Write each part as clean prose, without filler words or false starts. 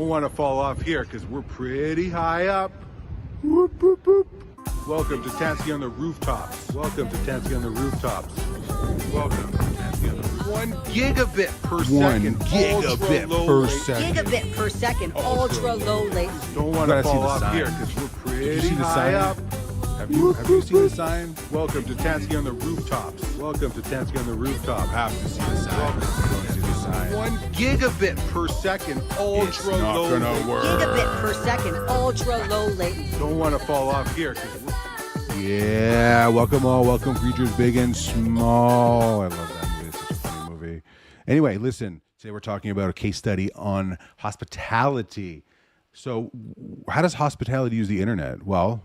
Don't want to fall off here because we're pretty high up. Whoop, whoop, whoop. Welcome to Tansky on the Rooftops. Welcome to Tansky on the Rooftops. Welcome to Tansky on the Rooftops. 1 gigabit per second. 1 gigabit per second. Gigabit per second, ultra low latency. Don't want to fall off here because we're pretty high up. Have you seen the sign? Welcome to Tansky on the Rooftops. Welcome to Tansky on the Rooftop. Have to see the sign. Don't see the sign. 1 gigabit per second, ultra It's not low gonna latency. work. Gigabit per second, ultra low latency. Don't want to fall off here because we're Yeah, welcome all. Welcome, creatures big and small. I love that movie. It's such a funny movie. Anyway, listen. Today we're talking about a case study on hospitality. So, how does hospitality use the internet? Well,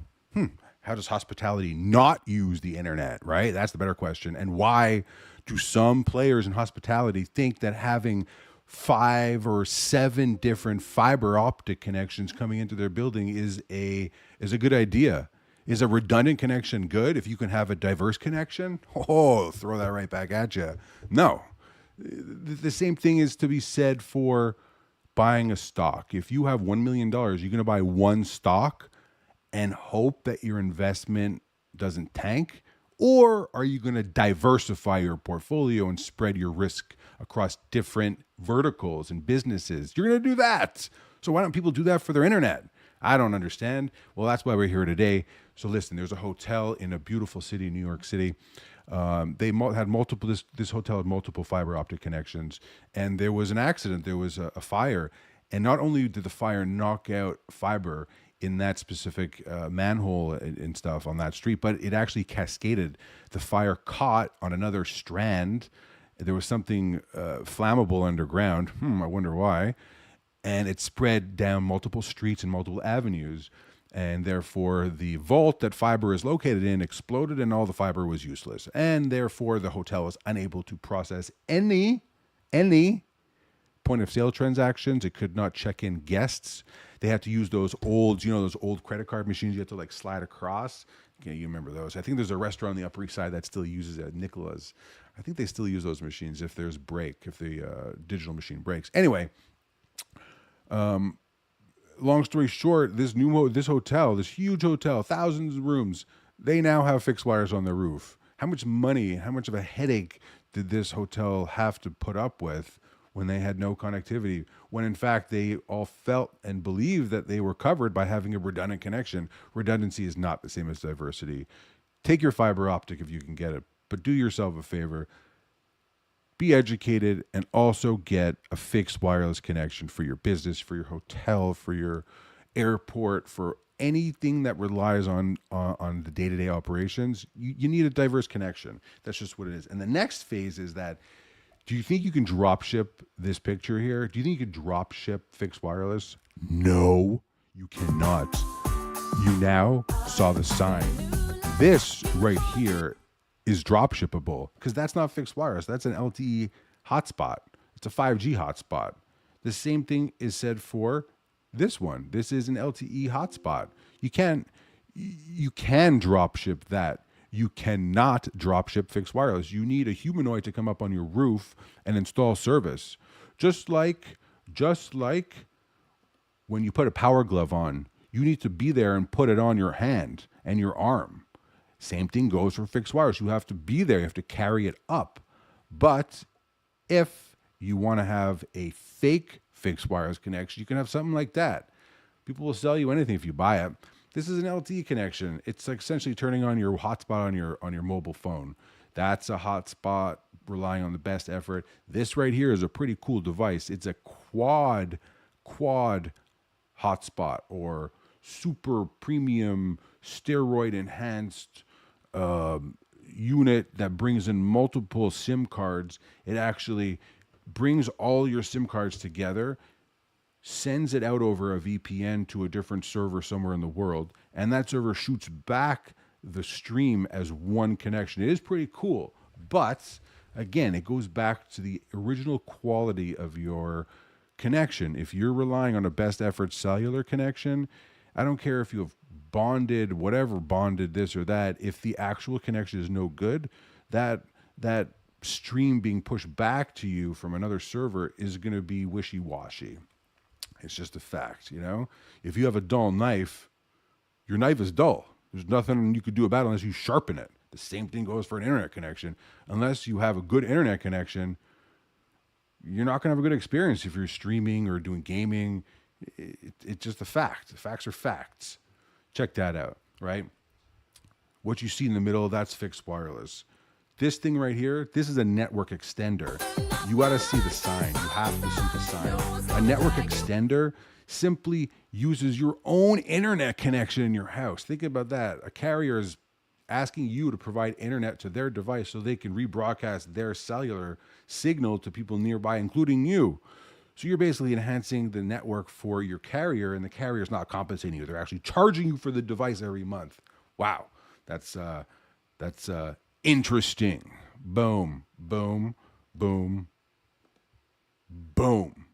how does hospitality not use the internet, right? That's the better question. And why do some players in hospitality think that having 5 or 7 different fiber optic connections coming into their building is a good idea? Is a redundant connection good if you can have a diverse connection? Oh, throw that right back at you. No. The same thing is to be said for buying a stock. If you have $1 million, you're going to buy one stock and hope that your investment doesn't tank? Or are you going to diversify your portfolio and spread your risk across different verticals and businesses? You're going to do that. So why don't people do that for their internet? I don't understand. Well, that's why we're here today. So listen, there's a hotel in a beautiful city, New York City. This hotel had multiple fiber optic connections, and there was an accident. There was a fire. And not only did the fire knock out fiber in that specific manhole and stuff on that street, but it actually cascaded. The fire caught on another strand. There was something flammable underground. I wonder why. And it spread down multiple streets and multiple avenues. And therefore, the vault that fiber is located in exploded and all the fiber was useless. And therefore, the hotel was unable to process any point of sale transactions. It could not check in guests. They had to use those old credit card machines you have to like slide across. Okay, you remember those. I think there's a restaurant on the Upper East Side that still uses it, Nicola's. I think they still use those machines if the digital machine breaks. Anyway, long story short, this hotel, this huge hotel, thousands of rooms, they now have fixed wires on their roof. How much money, how much of a headache did this hotel have to put up with when they had no connectivity, when in fact they all felt and believed that they were covered by having a redundant connection? Redundancy is not the same as diversity. Take your fiber optic if you can get it, but do yourself a favor. Be educated and also get a fixed wireless connection for your business, for your hotel, for your airport, for anything that relies on the day-to-day operations. You need a diverse connection. That's just what it is. And the next phase is that, do you think you can drop ship this picture here? Do you think you can drop ship fixed wireless? No, you cannot. You now saw the sign. This right here is drop shippable because that's not fixed wireless. That's an LTE hotspot. It's a 5G hotspot. The same thing is said for this one. This is an LTE hotspot. You can drop ship that. You cannot drop ship fixed wireless. You need a humanoid to come up on your roof and install service. Just like when you put a power glove on, you need to be there and put it on your hand and your arm. Same thing goes for fixed wireless. You have to be there. You have to carry it up. But if you want to have a fake fixed wireless connection, you can have something like that. People will sell you anything if you buy it. This is an LTE connection. It's like essentially turning on your hotspot on your mobile phone. That's a hotspot relying on the best effort. This right here is a pretty cool device. It's a quad hotspot or super premium steroid enhanced unit that brings in multiple SIM cards. It actually brings all your SIM cards together, sends it out over a VPN to a different server somewhere in the world, and that server shoots back the stream as one connection. It is pretty cool, but again, it goes back to the original quality of your connection. If you're relying on a best effort cellular connection, I don't care if you have bonded this or that, if the actual connection is no good, that stream being pushed back to you from another server is going to be wishy-washy. It's just a fact, you know? If you have a dull knife, your knife is dull. There's nothing you could do about it unless you sharpen it. The same thing goes for an internet connection. Unless you have a good internet connection, you're not going to have a good experience if you're streaming or doing gaming. It's just a fact. The facts are facts. Check that out, right? What you see in the middle, that's fixed wireless. This thing right here, this is a network extender. You got to see the sign. You have to see the sign. A network extender simply uses your own internet connection in your house. Think about that. A carrier is asking you to provide internet to their device so they can rebroadcast their cellular signal to people nearby, including you. So you're basically enhancing the network for your carrier, and the carrier is not compensating you. They're actually charging you for the device every month. Wow, that's interesting. Boom, boom, boom, boom.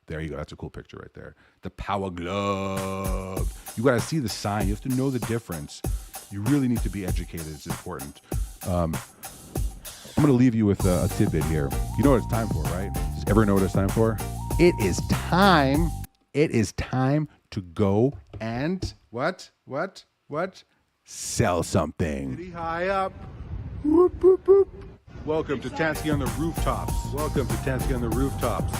There you go. That's a cool picture right there. The Power Glove. You got to see the sign. You have to know the difference. You really need to be educated. It's important. I'm going to leave you with a tidbit here. You know what it's time for, right? Does everyone know what it's time for? It is time. It is time to go and what? Sell something. Pretty high up. Whoop, whoop, whoop. Welcome to Tansky on the Rooftops. Welcome to Tansky on the Rooftops.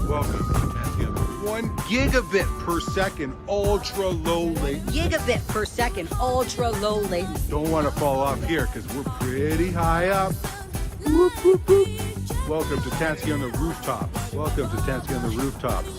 Welcome to Tansky on the 1 gigabit per second, ultra low latency. Gigabit per second, ultra low latency. Don't want to fall off here because we're pretty high up. Whoop, whoop, whoop. Welcome to Tansky on the Rooftops. Welcome to Tansky on the Rooftops.